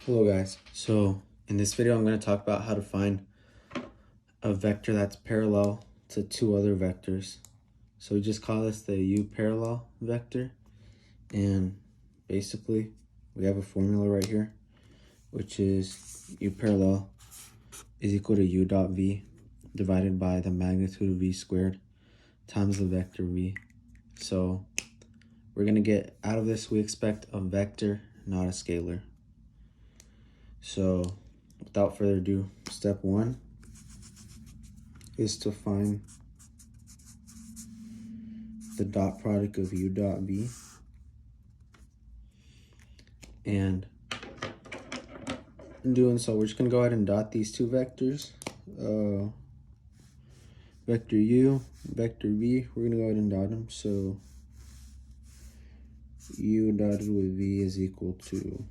Hello guys, so in this video I'm going to talk about how to find a vector that's parallel to two other vectors. So we just call this the U parallel vector, and basically we have a formula right here, which is U parallel is equal to U dot V divided by the magnitude of V squared times the vector V. So we're going to get out of this, we expect a vector, not a scalar. So without further ado, step one is to find the dot product of U dot V. And in doing so, we're just going to go ahead and dot these two vectors. Vector U, vector V, we're going to go ahead and dot them. So U dotted with V is equal to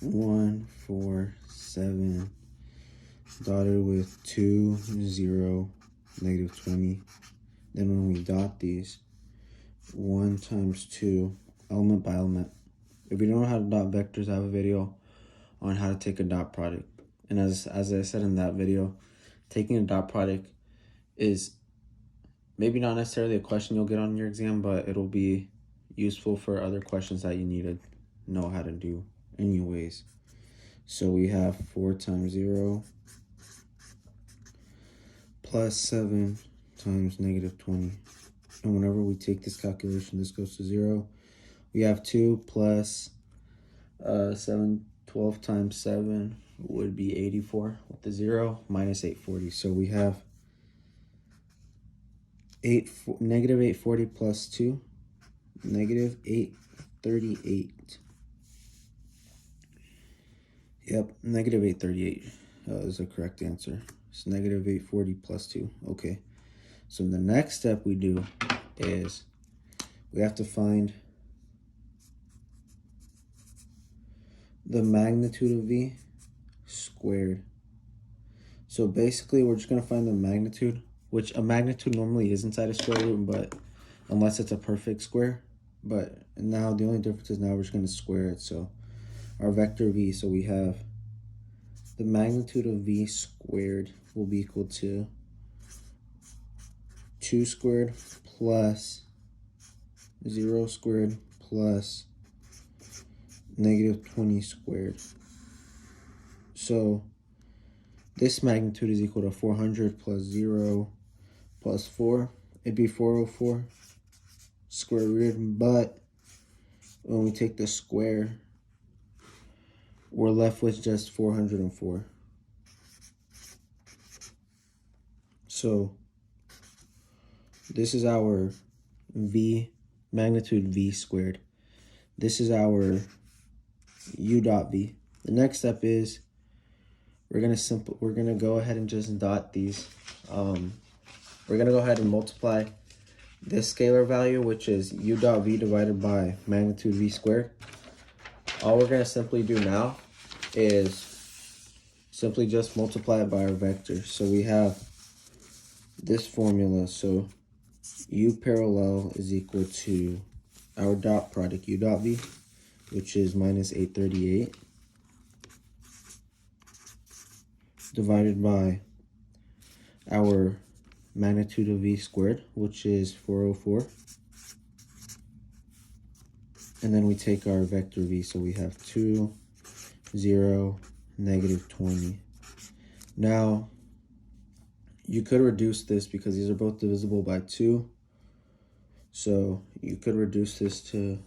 1, 4, 7, dotted with 2, 0, negative 20. Then when we dot these, 1 times 2, element by element. If you don't know how to dot vectors, I have a video on how to take a dot product. And as I said in that video, taking a dot product is maybe not necessarily a question you'll get on your exam, but it'll be useful for other questions that you need to know how to do anyways. So we have 4 times 0 plus 7 times negative 20. And whenever we take this calculation, this goes to 0. We have 2 plus 7, 12 times 7 would be 84 with the 0 minus 840. So we have negative 840 plus 2, negative 838. Yep, negative 838 is the correct answer. It's negative 840 plus 2. Okay, so the next step we do is we have to find the magnitude of V squared. So basically we're just going to find the magnitude, which a magnitude normally is inside a square root, but unless it's a perfect square. But now the only difference is now we're just going to square it. So our vector V, so we have the magnitude of V squared will be equal to 2 squared plus 0 squared plus negative 20 squared. So this magnitude is equal to 400 plus 0 plus 4. It'd be 404 square root, but when we take the square, we're left with just 404. So this is our V, magnitude V squared. This is our U dot V. The next step is we're gonna go ahead and just dot these. We're gonna go ahead and multiply this scalar value, which is U dot V divided by magnitude V squared. All we're gonna simply do now is simply just multiply it by our vector. So we have this formula. So U parallel is equal to our dot product U dot V, which is minus 838, divided by our magnitude of V squared, which is 404. And then we take our vector V, so we have 2, 0, negative 20. Now, you could reduce this because these are both divisible by 2. So you could reduce this to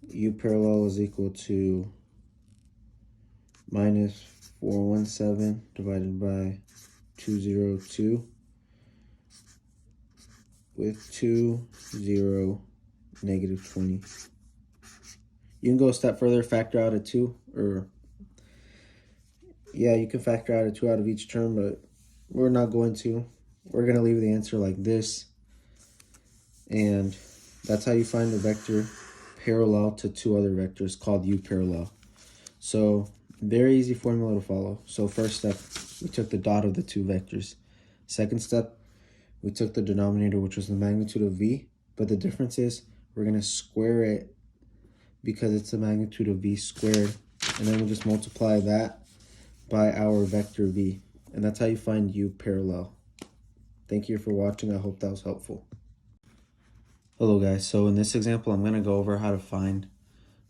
U parallel is equal to minus 417 divided by 202 with 2, 0, negative 20. You can go a step further, factor out a 2, or yeah, you can factor out a 2 out of each term, but we're not going to. We're going to leave the answer like this. And that's how you find the vector parallel to two other vectors called U parallel. So very easy formula to follow. So first step, we took the dot of the two vectors. Second step, we took the denominator, which was the magnitude of V, but the difference is we're going to square it because it's the magnitude of V squared And then we just multiply that by our vector v. And that's how you find u parallel. Thank you for watching. I hope that was helpful. Hello guys, so in this example I'm going to go over how to find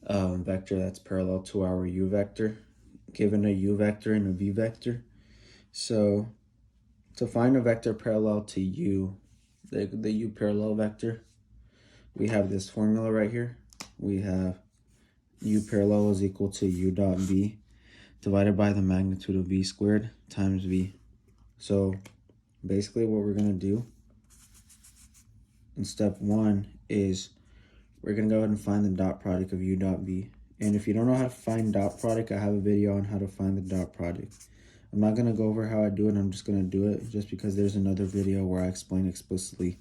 a vector that's parallel to our u vector, given a u vector and a v vector. So to find a vector parallel to u, the u parallel vector, we have this formula right here. We have u parallel is equal to u dot v divided by the magnitude of v squared times v. So basically what we're going to do in step 1 is we're going to go ahead and find the dot product of u dot v. And if you don't know how to find dot product, I have a video on how to find the dot product. I'm not going to go over how I do it. I'm just going to do it just because there's another video where I explain explicitly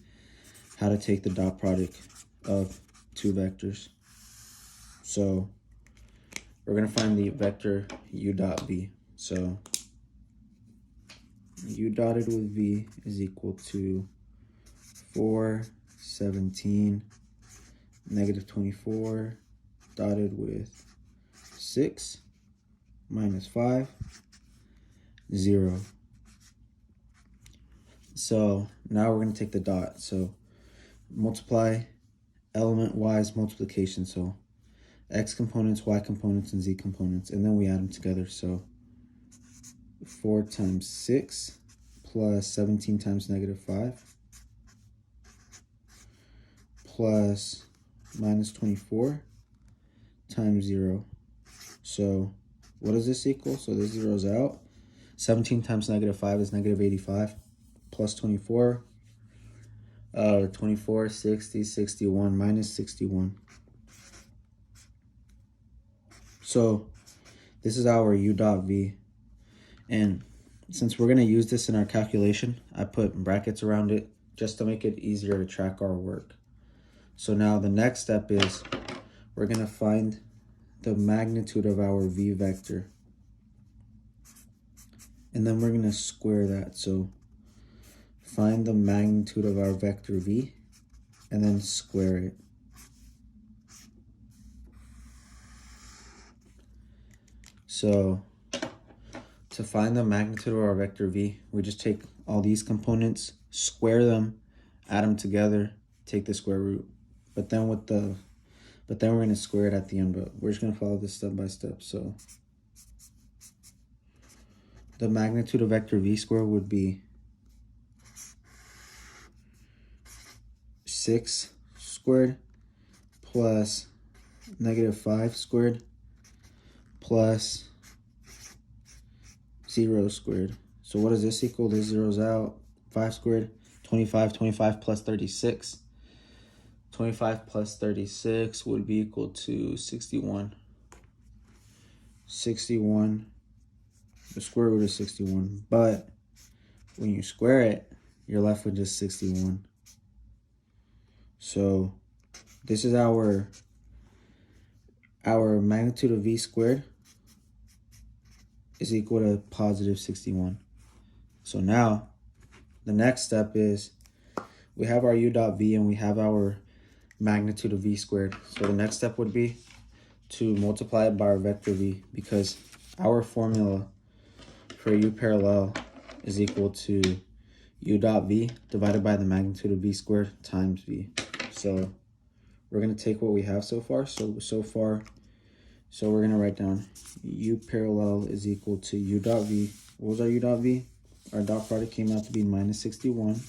how to take the dot product of two vectors. So we're going to find the vector u dot v. So u dotted with v is equal to 4, 17, negative 24, dotted with 6, minus 5, 0. So now we're going to take the dot. So multiply element-wise multiplication. So x components, y components, and z components. And then we add them together. So 4 times 6 plus 17 times negative 5 plus minus 24 times 0. So what does this equal? So this zeroes out. 17 times negative 5 is negative 85 plus 24. 24, 60, 61, minus 61. So this is our u dot v. And since we're going to use this in our calculation, I put brackets around it just to make it easier to track our work. So now the next step is we're going to find the magnitude of our v vector. And then we're going to square that. So find the magnitude of our vector v and then square it. So to find the magnitude of our vector v, we just take all these components, square them, add them together, take the square root. But then we're going to square it at the end, but we're just going to follow this step by step. So the magnitude of vector v squared would be 6 squared plus negative 5 squared plus 0 squared. So what does this equal? This zeroes out. 5 squared, 25, 25 plus 36. 25 plus 36 would be equal to 61. 61, the square root of 61. But when you square it, you're left with just 61. So this is our magnitude of v squared is equal to positive 61. So now the next step is we have our u dot v and we have our magnitude of v squared. So the next step would be to multiply it by our vector v, because our formula for u parallel is equal to u dot v divided by the magnitude of v squared times v. So we're going to take what we have so far. So we're going to write down u parallel is equal to u dot v. What was our u dot v? Our dot product came out to be minus 61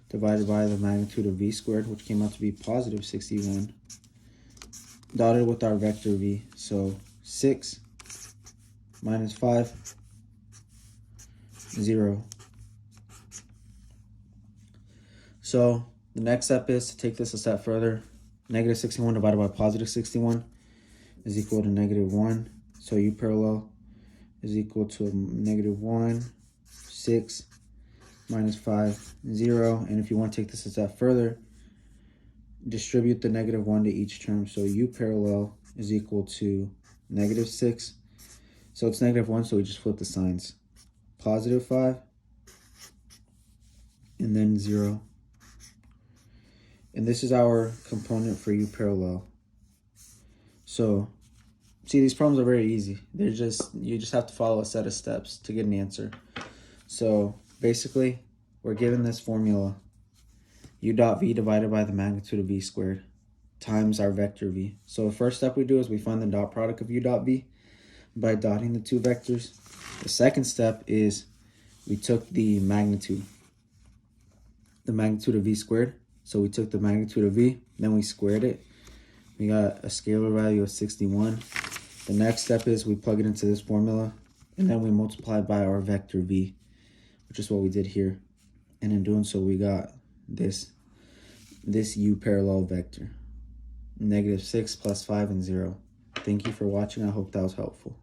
divided by the magnitude of v squared, which came out to be positive 61, dotted with our vector v. So 6 minus 5, 0. So the next step is to take this a step further. Negative 61 divided by positive 61 is equal to negative 1. So u parallel is equal to negative 1, 6, minus 5, 0. And if you want to take this a step further, distribute the negative 1 to each term. So u parallel is equal to negative 6. So it's negative 1, so we just flip the signs. Positive 5, and then 0. And this is our component for u parallel. So See, these problems are very easy. You just have to follow a set of steps to get an answer. So basically, we're given this formula, u dot v divided by the magnitude of v squared times our vector v. So the first step we do is we find the dot product of u dot v by dotting the two vectors. The second step is we took the magnitude of v squared. So we took the magnitude of v, then we squared it. We got a scalar value of 61. The next step is we plug it into this formula, and then we multiply by our vector v, which is what we did here. And in doing so, we got this u parallel vector, -6 + 5 and 0. Thank you for watching. I hope that was helpful.